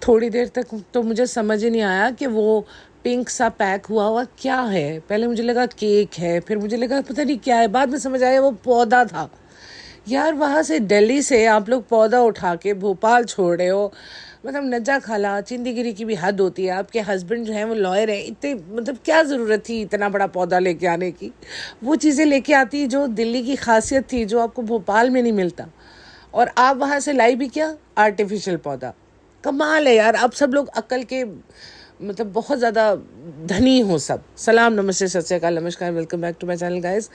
थोड़ी देर तक तो मुझे समझ ही नहीं आया कि वो पिंक सा पैक हुआ हुआ क्या है। पहले मुझे लगा केक है, फिर मुझे लगा पता नहीं क्या है, बाद में समझ आया वो पौधा था। यार वहाँ से दिल्ली से आप लोग पौधा उठा के भोपाल छोड़ रहे हो, मतलब नज्जा खाला चिंदीगिरी की भी हद होती है। आपके हस्बैंड जो है वो लॉयर है, इतने मतलब क्या ज़रूरत थी इतना बड़ा पौधा लेके आने की। वो चीज़ें लेके आती जो दिल्ली की खासियत थी, जो आपको भोपाल में नहीं मिलता, और आप वहाँ से लाई भी क्या, आर्टिफिशियल पौधा। कमाल है यार। अब सब लोग अक्ल के मतलब बहुत ज़्यादा धनी हो सब। सलाम, नमस्ते, सत श्री अकाल, नमस्कार, welcome back to my channel guys.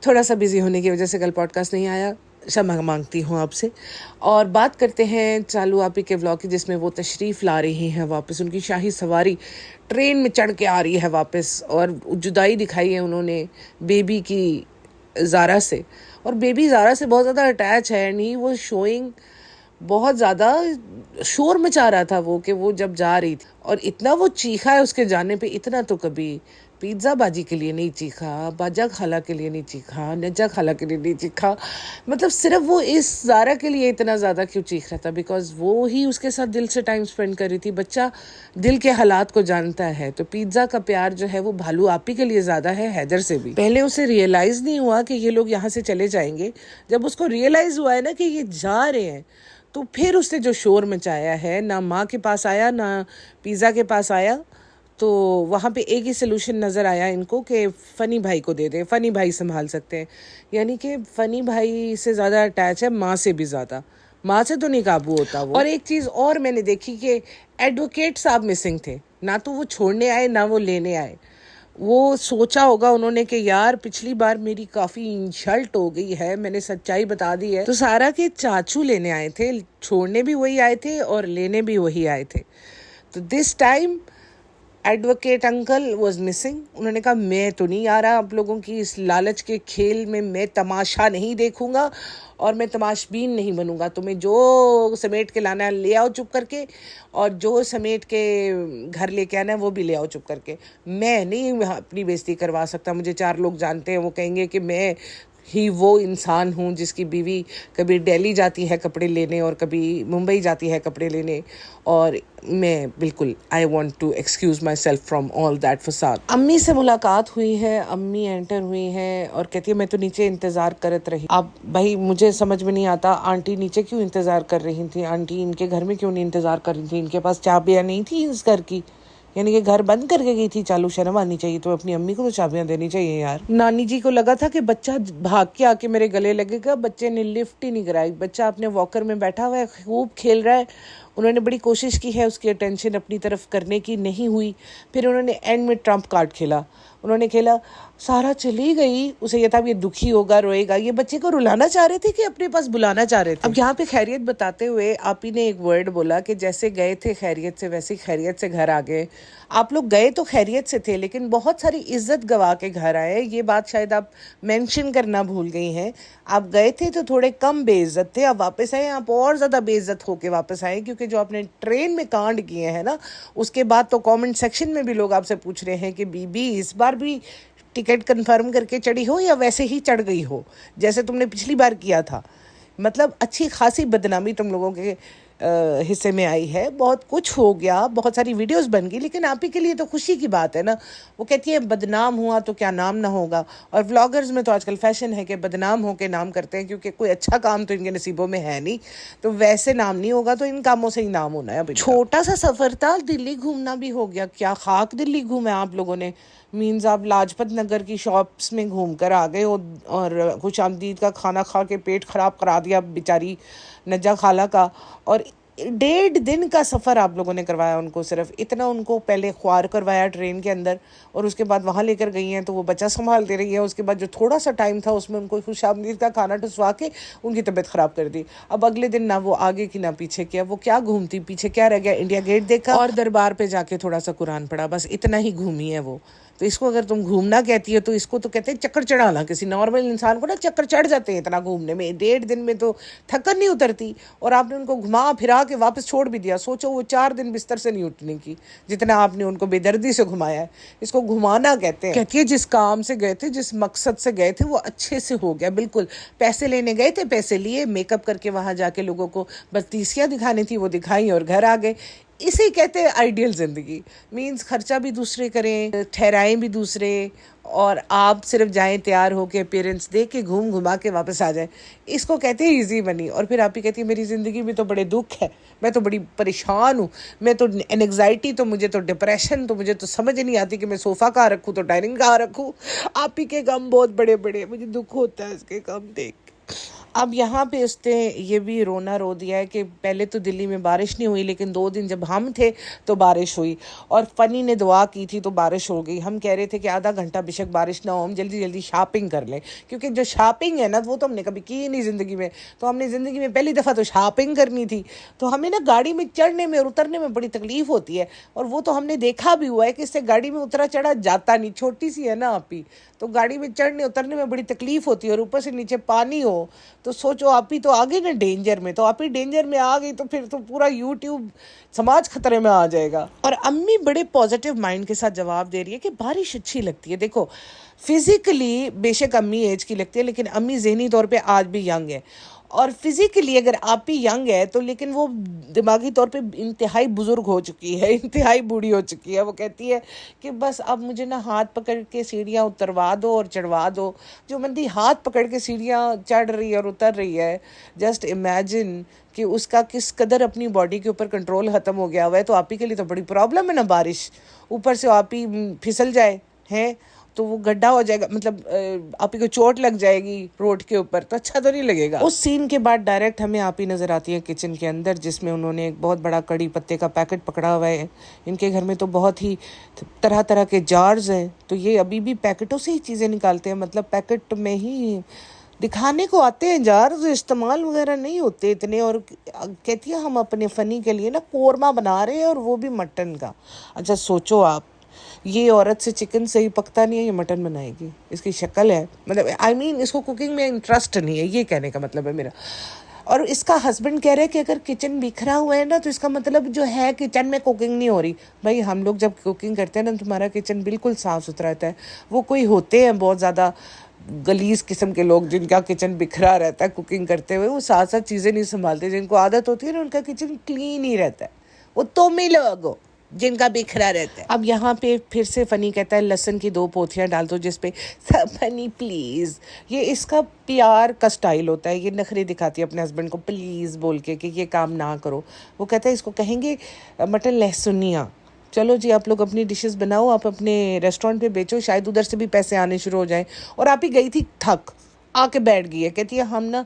थोड़ा सा बिजी होने की वजह से कल पॉडकास्ट नहीं आया, क्षमा मांगती हूँ आपसे। और बात करते हैं चालू आपी के व्लॉग की, जिसमें वो तशरीफ़ ला रही हैं वापस। उनकी शाही सवारी ट्रेन में चढ़ के आ रही है वापस, और जुदाई दिखाई है उन्होंने बेबी की ज़ारा से। और बेबी ज़ारा से बहुत ज़्यादा अटैच है, एंड ही वो शोइंग बहुत ज़्यादा शोर मचा रहा था वो, कि वो जब जा रही थी और इतना वो चीखा है उसके जाने पे। इतना तो कभी पिज़्ज़ा बाजी के लिए नहीं चीखा, बाजा खाला के लिए नहीं चीखा, नज्जा खाला के लिए नहीं चीखा। मतलब सिर्फ वो इस ज़ारा के लिए इतना ज़्यादा क्यों चीख रहा था? बिकॉज वो ही उसके साथ दिल से टाइम स्पेंड कर रही थी। बच्चा दिल के हालात को जानता है। तो पिज़्ज़ा का प्यार जो है वो भालू आपी के लिए ज़्यादा है हैदर से भी। पहले उसे रियलाइज़ नहीं हुआ कि ये लोग यहाँ से चले जाएंगे। जब उसको रियलाइज़ हुआ है ना कि ये जा रहे हैं, तो फिर उसने जो शोर मचाया है, ना माँ के पास आया ना पिज़्ज़ा के पास आया। तो वहाँ पे एक ही सलूशन नज़र आया इनको कि फ़नी भाई को दे दें, फ़नी भाई संभाल सकते हैं। यानी कि फ़नी भाई से ज़्यादा अटैच है, माँ से भी ज़्यादा। माँ से तो नहीं काबू होता वो। और एक चीज़ और मैंने देखी कि एडवोकेट साहब मिसिंग थे। ना तो वो छोड़ने आए ना वो लेने आए। वो सोचा होगा उन्होंने कि यार पिछली बार मेरी काफ़ी इंसल्ट हो गई है, मैंने सच्चाई बता दी है। तो सारा के चाचू लेने आए थे, छोड़ने भी वही आए थे और लेने भी वही आए थे। तो this time advocate uncle was missing. उन्होंने कहा मैं तो नहीं आ रहा आप लोगों की इस लालच के खेल में, मैं तमाशा नहीं देखूंगा और मैं तमाशबीन नहीं बनूंगा। तुम्हें जो समेट के लाना है ले आओ चुप करके, और जो समेट के घर लेके आना है वो भी ले आओ चुप करके। मैं नहीं अपनी बेइज्जती करवा सकता। मुझे 4 लोग जानते हैं, वो कहेंगे कि मैं ही वो इंसान हूँ जिसकी बीवी कभी दिल्ली जाती है कपड़े लेने और कभी मुंबई जाती है कपड़े लेने। और मैं बिल्कुल I want to excuse myself from all that फसाद। अम्मी से मुलाकात हुई है, अम्मी एंटर हुई है और कहती है मैं तो नीचे इंतज़ार करत रही। अब भाई मुझे समझ में नहीं आता, आंटी नीचे क्यों इंतज़ार कर रही थी? आंटी इनके घर में क्यों नहीं इंतज़ार कर रही थी? इनके पास चाबियाँ नहीं थी इस घर की? यानी कि घर बंद करके गई थी। चालू शर्म आनी चाहिए। तो अपनी अम्मी को तो चाबियां देनी चाहिए यार। नानी जी को लगा था कि बच्चा भाग के आके मेरे गले लगेगा। बच्चे ने लिफ्ट ही नहीं कराई। बच्चा अपने वॉकर में बैठा हुआ है, खूब खेल रहा है। उन्होंने बड़ी कोशिश की है उसकी अटेंशन अपनी तरफ करने की, नहीं हुई। फिर उन्होंने एंड में ट्रम्प कार्ड खेला। उन्होंने खेला सारा चली गई। उसे यह था ये दुखी होगा, रोएगा। ये बच्चे को रुलाना चाह रहे थे कि अपने पास बुलाना चाह रहे थे? अब यहाँ पे खैरियत बताते हुए आप ही ने एक वर्ड बोला कि जैसे गए थे खैरियत से वैसे खैरियत से घर आ गए। आप लोग गए तो खैरियत से थे, लेकिन बहुत सारी इज्जत गवा के घर आए। ये बात शायद आप मेंशन करना भूल गई हैं। आप गए थे तो थोड़े कम बेइज्जत थे, अब वापस आए आप और ज़्यादा बेइज्जत होके वापस आए। क्योंकि जो आपने ट्रेन में कांड किए हैं ना, उसके बाद तो कमेंट सेक्शन में भी लोग आपसे पूछ रहे हैं कि बीबी इस बार भी टिकट कंफर्म करके चढ़ी हो या वैसे ही चढ़ गई हो जैसे तुमने पिछली बार किया था। मतलब अच्छी खासी बदनामी तुम लोगों के हिस्से में आई है। बहुत कुछ हो गया, बहुत सारी वीडियोस बन गई, लेकिन आप ही के लिए तो खुशी की बात है ना। वो कहती है बदनाम हुआ तो क्या नाम ना होगा। और व्लॉगर्स में तो आजकल फैशन है कि बदनाम हो के नाम करते हैं, क्योंकि कोई अच्छा काम तो इनके नसीबों में है नहीं। तो वैसे नाम नहीं होगा तो इन कामों से ही नाम होना है। छोटा सा सफ़र था, दिल्ली घूमना भी हो गया। क्या खाक दिल्ली घूमे आप लोगों ने। मीन्स आप लाजपत नगर की शॉप्स में घूम कर आ गए और खुश आमदीद का खाना खा के पेट ख़राब करा दिया बेचारी नज्जा खाला का। और 1.5 दिन का सफ़र आप लोगों ने करवाया उनको। सिर्फ इतना उनको पहले ख्वार करवाया ट्रेन के अंदर, और उसके बाद वहाँ लेकर गई हैं तो वो बच्चा संभालते रही है। उसके बाद जो थोड़ा सा टाइम था उसमें उनको खुशामदीद का खाना ठुसवा के उनकी तबीयत ख़राब कर दी। अब अगले दिन ना वो आगे की ना पीछे किया। वो क्या घूमती, पीछे क्या रह गया? इंडिया गेट देखा और दरबार पे जाके थोड़ा सा कुरान पढ़ा, बस इतना ही घूमी है वो। तो इसको अगर तुम घूमना कहती हो तो इसको तो कहते हैं चक्कर चढ़ाना। किसी नॉर्मल इंसान को ना चक्कर चढ़ जाते हैं इतना घूमने में। 1.5 दिन में तो थकन नहीं उतरती, और आपने उनको घुमा फिरा के वापस छोड़ भी दिया। सोचो वो 4 दिन बिस्तर से नहीं उठने की जितना आपने उनको बेदर्दी से घुमाया है। इसको घुमाना कहते हैं। कहती है जिस काम से गए थे, जिस मकसद से गए थे वो अच्छे से हो गया। बिल्कुल पैसे लेने गए थे, पैसे लिए, मेकअप करके वहाँ जाके लोगों को बत्तीसियाँ दिखानी थी वो दिखाई और घर आ गए। इसे कहते हैं आइडियल ज़िंदगी। मीन्स खर्चा भी दूसरे करें, ठहराएं भी दूसरे, और आप सिर्फ जाएं तैयार होके, पेरेंट्स दे के घूम घुमा के वापस आ जाएं। इसको कहते हैं इजी मनी। और फिर आप ही कहती है मेरी ज़िंदगी में तो बड़े दुख है, मैं तो बड़ी परेशान हूँ, मैं तो एनग्जाइटी, तो मुझे तो डिप्रेशन, तो मुझे तो समझ नहीं आती कि मैं सोफ़ा कहाँ रखूँ तो डाइनिंग कहाँ रखूँ। आप ही के गम बहुत बड़े बड़े, मुझे दुख होता है इसके गम देख। अब यहाँ पे उसने ये भी रोना रो दिया है कि पहले तो दिल्ली में बारिश नहीं हुई, लेकिन 2 दिन जब हम थे तो बारिश हुई, और फ़नी ने दुआ की थी तो बारिश हो गई। हम कह रहे थे कि आधा घंटा बेशक बारिश ना हो, हम जल्दी जल्दी शॉपिंग कर लें, क्योंकि जो शॉपिंग है ना वो तो हमने कभी की नहीं ज़िंदगी में। तो हमने ज़िंदगी में पहली दफ़ा तो शॉपिंग करनी थी, तो हमें ना गाड़ी में चढ़ने में और उतरने में बड़ी तकलीफ़ होती है। और वो तो हमने देखा भी हुआ है कि इससे गाड़ी में उतरा चढ़ा जाता नहीं, छोटी सी है ना आप ही, तो गाड़ी में चढ़ने उतरने में बड़ी तकलीफ़ होती है, और ऊपर से नीचे पानी हो तो सोचो आप ही तो आ गई ना डेंजर में। तो आप ही डेंजर में आ गई तो फिर तो पूरा यूट्यूब समाज खतरे में आ जाएगा। और अम्मी बड़े पॉजिटिव माइंड के साथ जवाब दे रही है कि बारिश अच्छी लगती है। देखो, फिज़िकली बेशक अम्मी एज की लगती है, लेकिन अम्मी ज़हनी तौर पे आज भी यंग है। और फिज़िकली अगर आप भी यंग है तो, लेकिन वो दिमागी तौर पे इंतहाई बुज़ुर्ग हो चुकी है, इंतहाई बूढ़ी हो चुकी है। वो कहती है कि बस अब मुझे ना हाथ पकड़ के सीढ़ियाँ उतरवा दो और चढ़वा दो। जो बंदी हाथ पकड़ के सीढ़ियाँ चढ़ रही है और उतर रही है, जस्ट इमेजिन कि उसका किस कदर अपनी बॉडी के ऊपर कंट्रोल ख़त्म हो गया हुआ है। तो आप ही के लिए तो बड़ी प्रॉब्लम है ना बारिश, ऊपर से आप ही फिसल जाए हैं तो वो गड्ढा हो जाएगा, मतलब आप ही को चोट लग जाएगी रोड के ऊपर, तो अच्छा तो नहीं लगेगा। उस सीन के बाद डायरेक्ट हमें आप ही नज़र आती है किचन के अंदर, जिसमें उन्होंने एक बहुत बड़ा कड़ी पत्ते का पैकेट पकड़ा हुआ है। इनके घर में तो बहुत ही तरह तरह के जार्स हैं, तो ये अभी भी पैकेटों से ही चीज़ें निकालते हैं, मतलब पैकेट में ही दिखाने को आते हैं जार, इस्तेमाल वगैरह नहीं होते इतने। और कहती है हम अपने फ़नी के लिए ना कोरमा बना रहे हैं, और वो भी मटन का। अच्छा सोचो आप, ये औरत से चिकन सही पकता नहीं है, ये मटन बनाएगी। इसकी शक्ल है, मतलब आई मीन इसको कुकिंग में इंटरेस्ट नहीं है, ये कहने का मतलब है मेरा। और इसका हस्बैंड कह रहे हैं कि अगर किचन बिखरा हुआ है ना तो इसका मतलब जो है किचन में कुकिंग नहीं हो रही। भाई हम लोग जब कुकिंग करते हैं ना, तुम्हारा किचन बिल्कुल साफ़ सुथरा रहता है। वो कोई होते हैं बहुत ज़्यादा गलीज किस्म के लोग जिनका किचन बिखरा रहता है कुकिंग करते हुए, वो साथ साथ चीज़ें नहीं संभालते, जिनको आदत होती है ना उनका किचन क्लीन ही रहता है। वो तुम ही लोग हो जिनका बिखरा रहता है। अब यहाँ पे फिर से फ़नी कहता है लहसुन की 2 पोथियाँ डाल दो, जिस पे फ़नी प्लीज़। ये इसका प्यार का स्टाइल होता है, ये नखरे दिखाती है अपने हस्बैंड को प्लीज़ बोल के कि ये काम ना करो। वो कहता है इसको कहेंगे मटन लहसुनिया। चलो जी, आप लोग अपनी डिशेस बनाओ, आप अपने रेस्टोरेंट पे बेचो, शायद उधर से भी पैसे आने शुरू हो जाएं। और आप ही गई थी थक, आके बैठ गई है, कहती है हम ना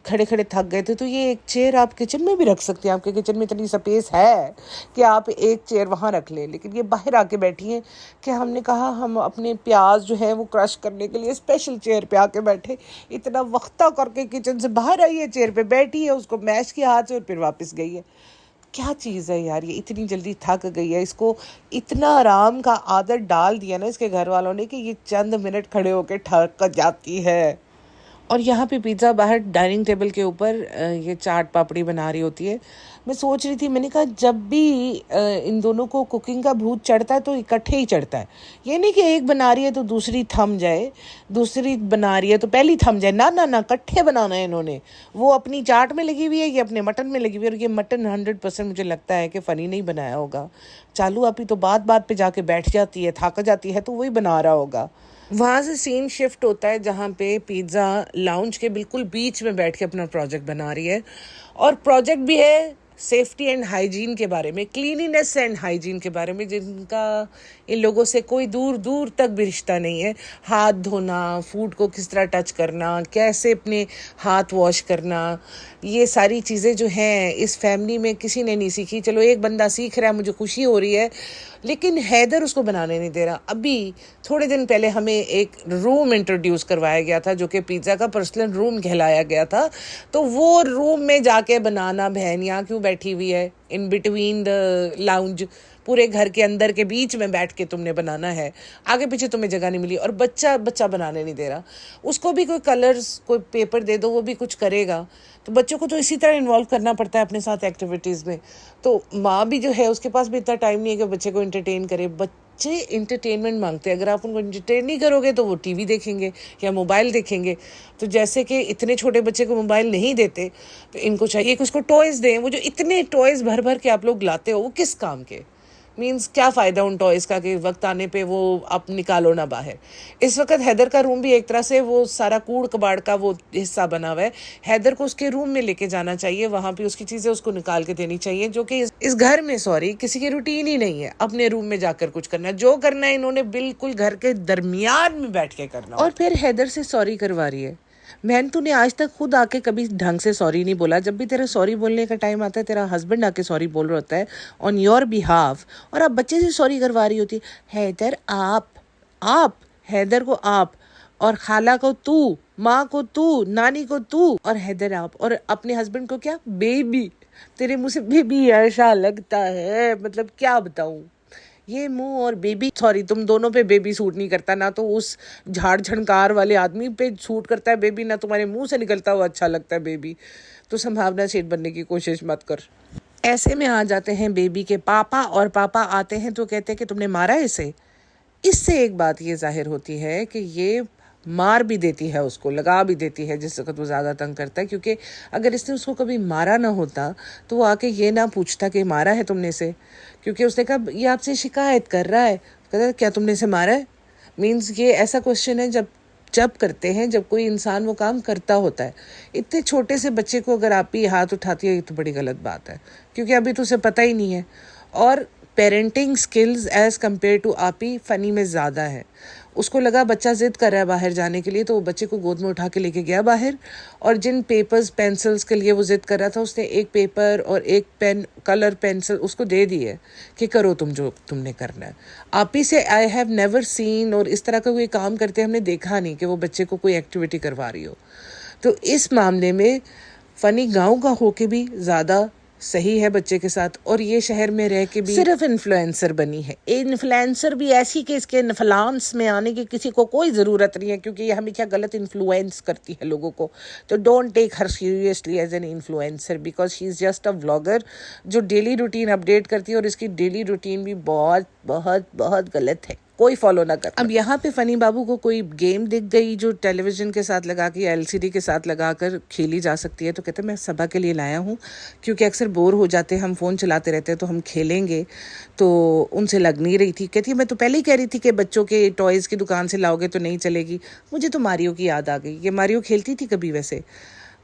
खड़े खड़े थक गए थे। तो ये एक चेयर आप किचन में भी रख सकती हैं, आपके किचन में इतनी स्पेस है कि आप एक चेयर वहाँ रख लें। लेकिन ये बाहर आके बैठी हैं कि हमने कहा हम अपने प्याज जो है वो क्रश करने के लिए स्पेशल चेयर पे आके बैठे। इतना वक्ता करके किचन से बाहर आई है, चेयर पे बैठी है, उसको मैश किया हाथ से और फिर वापस गई है। क्या चीज़ है यार, ये इतनी जल्दी थक गई है, इसको इतना आराम का आदत डाल दिया ना इसके घर वालों ने कि ये चंद मिनट खड़े होकर थक जाती है। और यहाँ पे पिज़्ज़ा बाहर डाइनिंग टेबल के ऊपर ये चाट पापड़ी बना रही होती है। मैं सोच रही थी, मैंने कहा जब भी इन दोनों को कुकिंग का भूत चढ़ता है तो इकट्ठे ही चढ़ता है। ये नहीं कि एक बना रही है तो दूसरी थम जाए, दूसरी बना रही है तो पहली थम जाए, ना ना ना, इकट्ठे बनाना है इन्होंने। वो अपनी चाट में लगी हुई है, ये अपने मटन में लगी हुई है। और ये मटन 100% मुझे लगता है कि फ़नी नहीं बनाया होगा। चालू आप ही तो बात बात पे जाके बैठ जाती है, थक जाती है, तो वही बना रहा होगा। वहाँ से सीन शिफ्ट होता है जहाँ पे पिज़्ज़ा लाउंज के बिल्कुल बीच में बैठ के अपना प्रोजेक्ट बना रही है। और प्रोजेक्ट भी है सेफ्टी एंड हाइजीन के बारे में, क्लीनिनेस एंड हाइजीन के बारे में, जिनका इन लोगों से कोई दूर दूर तक भी रिश्ता नहीं है। हाथ धोना, फूड को किस तरह टच करना, कैसे अपने हाथ वॉश करना, ये सारी चीज़ें जो हैं इस फैमिली में किसी ने नहीं सीखी। चलो एक बंदा सीख रहा है, मुझे खुशी हो रही है, लेकिन हैदर उसको बनाने नहीं दे रहा। अभी थोड़े दिन पहले हमें एक रूम इंट्रोड्यूस करवाया गया था जो कि पिज़्ज़ा का पर्सनल रूम कहलाया गया था। तो वो रूम में जाके बनाना, बहन यहाँ क्यों बैठी हुई है इन बिटवीन द लाउंज, पूरे घर के अंदर के बीच में बैठ के तुमने बनाना है, आगे पीछे तुम्हें जगह नहीं मिली। और बच्चा बनाने नहीं दे रहा, उसको भी कोई कलर्स, कोई पेपर दे दो, वो भी कुछ करेगा। तो बच्चों को तो इसी तरह इन्वॉल्व करना पड़ता है अपने साथ एक्टिविटीज़ में। तो माँ भी जो है उसके पास भी इतना टाइम नहीं है कि बच्चे को एंटरटेन करे। बच्चे इंटरटेनमेंट मांगते हैं। अगर आप उनको इंटरटेन नहीं करोगे तो वो टीवी देखेंगे या मोबाइल देखेंगे। तो जैसे कि इतने छोटे बच्चे को मोबाइल नहीं देते, तो इनको चाहिए कि उसको टॉयज़ दें। वो जो इतने टॉयज़ भर भर के आप लोग लाते हो, वो किस काम के? मीन्स क्या फ़ायदा उन टॉयज़ का कि वक्त आने पे वो आप निकालो ना बाहर। इस वक्त हैदर का रूम भी एक तरह से वो सारा कूड़ कबाड़ का वो हिस्सा बना हुआ है। हैदर को उसके रूम में लेके जाना चाहिए, वहाँ पे उसकी चीज़ें उसको निकाल के देनी चाहिए, जो कि इस घर में किसी की रूटीन ही नहीं है। अपने रूम में जाकर कुछ करना, जो करना है इन्होंने बिल्कुल घर के दरमियान में बैठ के करना। और फिर हैदर से सॉरी करवा रही है। मैंने तूने आज तक खुद आके कभी ढंग से सॉरी नहीं बोला। जब भी तेरा सॉरी बोलने का टाइम आता है, तेरा हस्बैंड आके सॉरी बोल रहा होता है ऑन योर बिहाफ, और आप बच्चे से सॉरी करवा रही होती। हैदर आप हैदर को आप, और खाला को तू, माँ को तू, नानी को तू, और हैदर आप, और अपने हस्बैंड को क्या बेबी। तेरे मुँह से बेबी ऐसा लगता है, मतलब क्या बताऊँ। ये मुंह और बेबी, सॉरी तुम दोनों पे बेबी सूट नहीं करता। ना तो उस झाड़ झंकार वाले आदमी पे सूट करता है बेबी, ना तुम्हारे मुंह से निकलता हुआ अच्छा लगता है बेबी। तो संभावना सेठ बनने की कोशिश मत कर। ऐसे में आ जाते हैं बेबी के पापा, और पापा आते हैं तो कहते हैं कि तुमने मारा इसे। इससे एक बात ये जाहिर होती है कि ये मार भी देती है, उसको लगा भी देती है जिस वक्त वो ज़्यादा तंग करता है। क्योंकि अगर इसने उसको कभी मारा ना होता तो वो आके ये ना पूछता कि मारा है तुमने इसे। क्योंकि उसने कहा ये आपसे शिकायत कर रहा है, कहता क्या तुमने इसे मारा है। मीन्स ये ऐसा क्वेश्चन है जब करते हैं जब कोई इंसान वो काम करता होता है। इतने छोटे से बच्चे को अगर आप ही हाथ उठाती है, ये तो बड़ी गलत बात है, क्योंकि अभी तो उसे पता ही नहीं है। और parenting skills as compare to आप ही फ़नी में ज़्यादा है। उसको लगा बच्चा ज़िद कर रहा है बाहर जाने के लिए, तो वो बच्चे को गोद में उठा के लेके गया बाहर, और जिन पेपर्स पेंसिल्स के लिए वो ज़िद कर रहा था, उसने एक पेपर और एक पेन, कलर पेंसिल उसको दे दी है कि करो तुम जो तुमने करना है। आप ही से आई हैव नेवर सीन, और इस तरह का कोई काम करते हमने देखा नहीं कि वो बच्चे को कोई एक्टिविटी करवा रही हो। तो इस मामले में फ़नी गाँव का होके भी ज़्यादा सही है बच्चे के साथ, और ये शहर में रह के भी सिर्फ इन्फ्लुएंसर बनी है। इन्फ्लुएंसर भी ऐसी कि इसके इन्फ्लुएंस में आने की किसी को कोई ज़रूरत नहीं है, क्योंकि ये हमेशा गलत इन्फ्लुएंस करती है लोगों को। तो don't take her seriously as an influencer, because she is just a vlogger जो डेली रूटीन अपडेट करती है, और इसकी डेली रूटीन भी बहुत बहुत बहुत गलत है, कोई फॉलो ना कर। अब यहाँ पे फ़नी बाबू को कोई गेम दिख गई जो टेलीविज़न के साथ लगा के या एलसीडी के साथ लगा कर खेली जा सकती है, तो कहते हैं मैं सबा के लिए लाया हूँ, क्योंकि अक्सर बोर हो जाते हैं, हम फ़ोन चलाते रहते हैं, तो हम खेलेंगे। तो उनसे लग नहीं रही थी। कहती है मैं तो पहले ही कह रही थी कि बच्चों के टॉयज़ की दुकान से लाओगे तो नहीं चलेगी। मुझे तो मारियो की याद आ गई। ये मारियो खेलती थी कभी वैसे?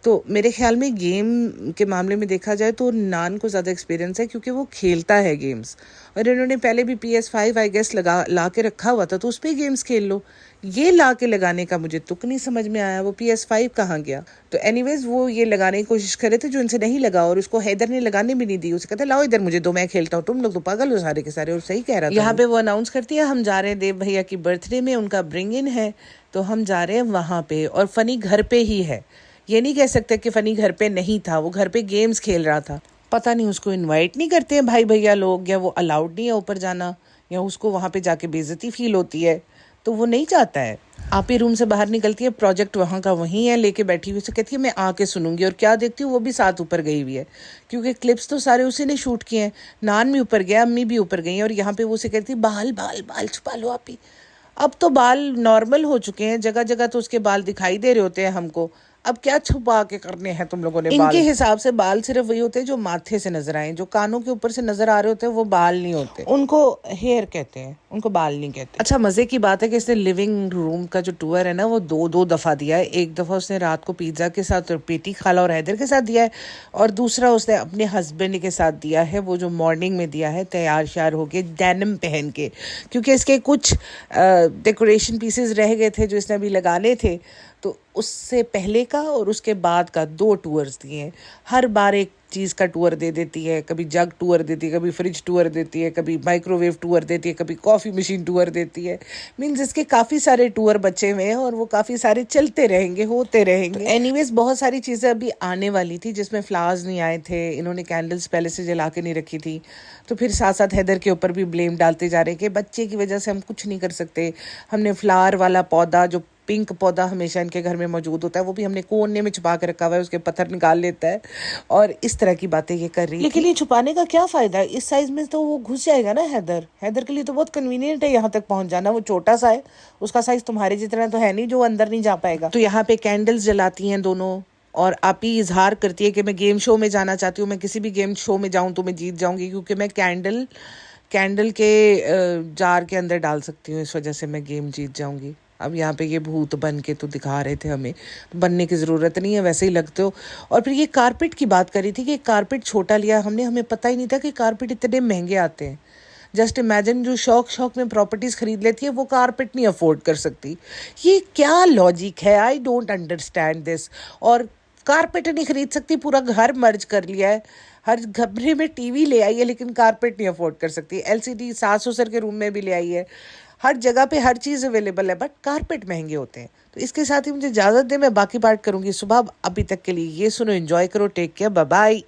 तो मेरे ख्याल में गेम के मामले में देखा जाए तो नान को ज़्यादा एक्सपीरियंस है, क्योंकि वो खेलता है गेम्स, और इन्होंने पहले भी PS5 आई गेस ला के रखा हुआ था, तो उस पर गेम्स खेल लो। ये ला के लगाने का मुझे तुक नहीं समझ में आया, वो PS5 कहाँ गया। तो एनीवेज वो ये लगाने की कोशिश कर रहे थे जो इनसे नहीं लगा, और उसको हैदर ने लगाने भी नहीं दी। उसे कहता लाओ इधर मुझे दो, मैं खेलता हूँ, तुम लोग तो पागल हो सारे के सारे। और सही कह रहा था। यहाँ पे वो अनाउंस करती है हम जा रहे हैं देव भैया की बर्थडे में, उनका ब्रिंग इन है, तो हम जा रहे हैं वहाँ पे, और फ़नी घर पे ही है। ये नहीं कह सकते कि फ़नी घर पे नहीं था, वो घर पे गेम्स खेल रहा था। पता नहीं उसको इनवाइट नहीं करते हैं भाई भैया लोग, या वो अलाउड नहीं है ऊपर जाना, या उसको वहाँ पे जाके बेइज्जती फील होती है, तो वो नहीं चाहता है। आप ही रूम से बाहर निकलती है, प्रोजेक्ट वहाँ का वहीं है, लेके बैठी हुई से कहती है मैं आके सुनूंगी, और क्या देखती हूँ वो भी साथ ऊपर गई हुई है, क्योंकि क्लिप्स तो सारे उसी ने शूट किए हैं। नान भी ऊपर गया, अम्मी भी ऊपर गई, और यहाँ पे वो उसे कहती है बाल बाल बाल छुपा लो आप ही। अब तो बाल नॉर्मल हो चुके हैं, जगह जगह तो उसके बाल दिखाई दे रहे होते हैं हमको। अब क्या छुपा के करने हैं तुम लोगों ने बाल? इनके हिसाब से बाल सिर्फ वही होते हैं जो माथे से नजर आए, जो कानों के ऊपर से नजर आ रहे होते हैं वो बाल नहीं होते, उनको हेयर कहते हैं, उनको बाल नहीं कहते। अच्छा मजे की बात है कि इसने लिविंग रूम का जो टूर है ना वो दो दफा दिया है। एक दफा उसने रात को पिज्जा के साथ और पेटी खाला और हैदर के साथ दिया है, और दूसरा उसने अपने हस्बैंड के साथ दिया है, वो जो मॉर्निंग में दिया है तैयार श्यार होके डेनिम पहन के, क्योंकि इसके कुछ डेकोरेशन पीसेस रह गए थे जो इसने अभी लगाने थे। तो उससे पहले का और उसके बाद का 2 टूर्स दिए हैं। हर बार एक चीज़ का टूर दे देती है, कभी जग टूर देती है, कभी फ्रिज टूर देती है, कभी माइक्रोवेव टूर देती है, कभी कॉफ़ी मशीन टूर देती है। मीन्स इसके काफ़ी सारे टूर बचे हुए हैं, और वो काफ़ी सारे चलते रहेंगे, होते रहेंगे। एनीवेज बहुत सारी चीज़ें अभी आने वाली थी जिसमें फ्लावर्स नहीं आए थे, इन्होंने कैंडल्स पहले से जला के नहीं रखी थी, तो फिर साथ साथ हैदर के ऊपर भी ब्लेम डालते जा रहे हैं कि बच्चे की वजह से हम कुछ नहीं कर सकते। हमने फ्लावर वाला पौधा, जो पिंक पौधा हमेशा इनके घर में मौजूद होता है, वो भी हमने कोने में छुपा के रखा हुआ है, उसके पत्थर निकाल लेता है, और इस इस तरह की बातें ये कर रही, लेकिन ये छुपाने का क्या फायदा है? इस साइज में तो वो घुस जाएगा ना। हैदर के लिए तो बहुत कन्वीनियंट है यहाँ तक पहुंच जाना। वो छोटा सा है, उसका साइज तुम्हारे जितना तो है नहीं जो अंदर नहीं जा पाएगा। तो यहाँ पे कैंडल्स जलाती हैं दोनों, और आपी इजहार करती है कि मैं गेम शो में जाना चाहती हूँ, मैं किसी भी गेम शो में जाऊँ तो मैं जीत जाऊंगी, क्योंकि मैं कैंडल के जार के अंदर डाल सकती हूँ, इस वजह से मैं गेम जीत जाऊंगी। अब यहाँ पे ये भूत बन के तो दिखा रहे थे हमें, तो बनने की ज़रूरत नहीं है, वैसे ही लगते हो। और फिर ये कारपेट की बात करी थी कि कारपेट छोटा लिया हमने, हमें पता ही नहीं था कि कारपेट इतने महंगे आते हैं। जस्ट इमेजिन, जो शौक में प्रॉपर्टीज़ खरीद लेती है वो कारपेट नहीं अफोर्ड कर सकती। ये क्या लॉजिक है? I don't understand this. और कारपेट नहीं खरीद सकती, पूरा घर मर्ज कर लिया है, हर कमरे में टीवी ले आई है, लेकिन कारपेट नहीं अफोर्ड कर सकती। एलसीडी सास ससुर के रूम में भी ले आई है, हर जगह पे हर चीज़ अवेलेबल है, बट कारपेट महंगे होते हैं। तो इसके साथ ही मुझे इजाज़त दे, मैं बाकी पार्ट करूँगी सुबह। अभी तक के लिए ये सुनो, एंजॉय करो, टेक केयर, बाय बाय।